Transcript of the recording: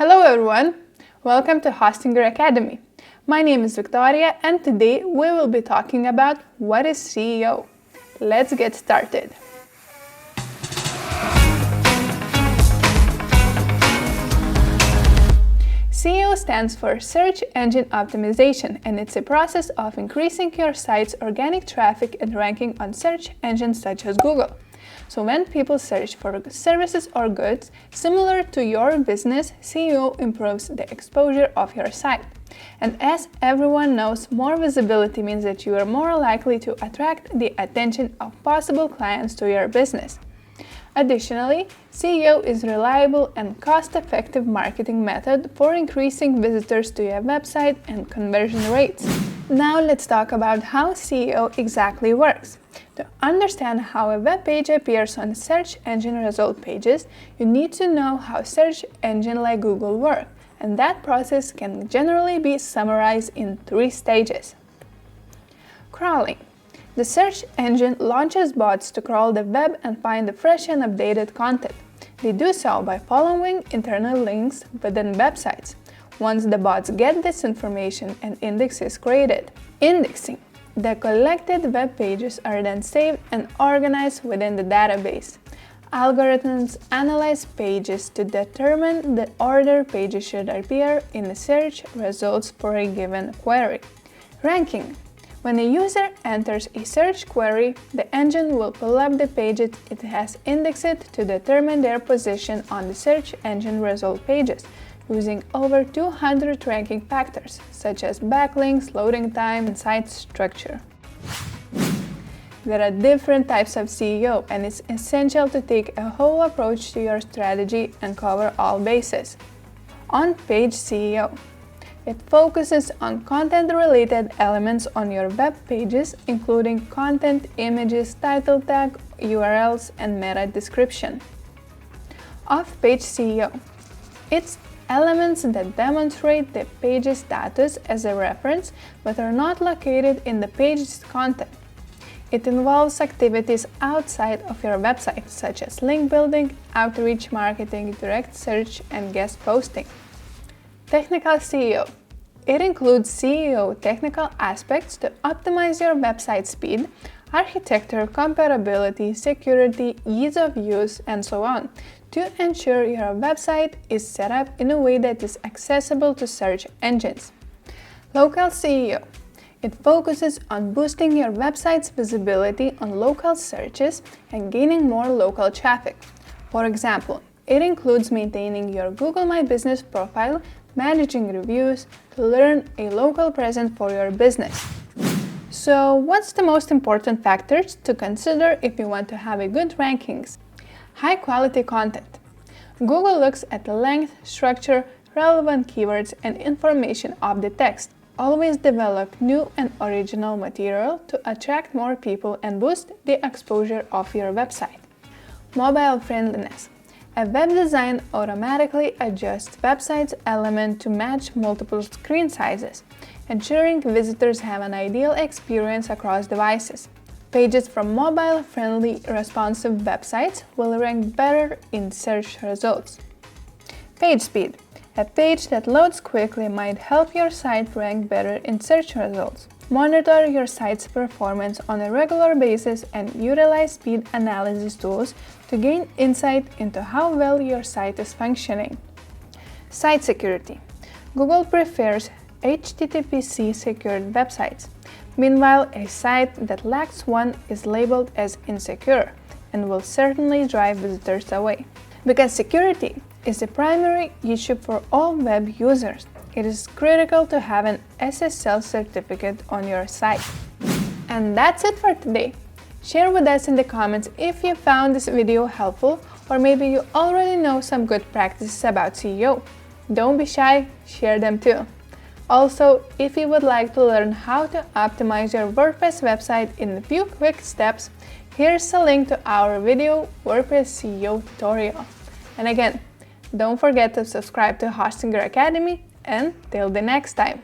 Hello everyone! Welcome to Hostinger Academy. My name is Victoria and today we will be talking about what is SEO. Let's get started. SEO stands for Search Engine Optimization, and it's a process of increasing your site's organic traffic and ranking on search engines such as Google. So when people search for services or goods similar to your business, SEO improves the exposure of your site. And as everyone knows, more visibility means that you are more likely to attract the attention of possible clients to your business. Additionally, SEO is a reliable and cost-effective marketing method for increasing visitors to your website and conversion rates. Now let's talk about how SEO exactly works. To understand how a web page appears on search engine result pages, you need to know how search engines like Google work, and that process can generally be summarized in 3 stages. Crawling. The search engine launches bots to crawl the web and find the fresh and updated content. They do so by following internal links within websites. Once the bots get this information, an index is created. Indexing. The collected web pages are then saved and organized within the database. Algorithms analyze pages to determine the order pages should appear in the search results for a given query. Ranking. When a user enters a search query, the engine will pull up the pages it has indexed to determine their position on the search engine result pages, using over 200 ranking factors, such as backlinks, loading time, and site structure. There are different types of SEO, and it's essential to take a whole approach to your strategy and cover all bases. On-page SEO. It focuses on content-related elements on your web pages, including content, images, title tag, URLs, and meta description. Off-page SEO. It's elements that demonstrate the page's status as a reference but are not located in the page's content. It involves activities outside of your website, such as link building, outreach marketing, direct search, and guest posting. Technical SEO. It includes SEO technical aspects to optimize your website speed, architecture, compatibility, security, ease of use, and so on, to ensure your website is set up in a way that is accessible to search engines. Local SEO. It focuses on boosting your website's visibility on local searches and gaining more local traffic. For example, it includes maintaining your Google My Business profile, managing reviews, to learn a local presence for your business. So, what's the most important factors to consider if you want to have a good rankings? High quality content. Google looks at the length, structure, relevant keywords, and information of the text. Always develop new and original material to attract more people and boost the exposure of your website. Mobile friendliness. A web design automatically adjusts website's element to match multiple screen sizes, ensuring visitors have an ideal experience across devices. Pages from mobile-friendly, responsive websites will rank better in search results. Page speed. A page that loads quickly might help your site rank better in search results. Monitor your site's performance on a regular basis and utilize speed analysis tools to gain insight into how well your site is functioning. Site security. Google prefers HTTPS secured websites. Meanwhile, a site that lacks one is labeled as insecure and will certainly drive visitors away. Because security is a primary issue for all web users, it is critical to have an SSL certificate on your site. And that's it for today. Share with us in the comments if you found this video helpful, or maybe you already know some good practices about SEO. Don't be shy, share them too. Also, if you would like to learn how to optimize your WordPress website in a few quick steps, here's a link to our video WordPress SEO tutorial. And again, don't forget to subscribe to Hostinger Academy, and till the next time.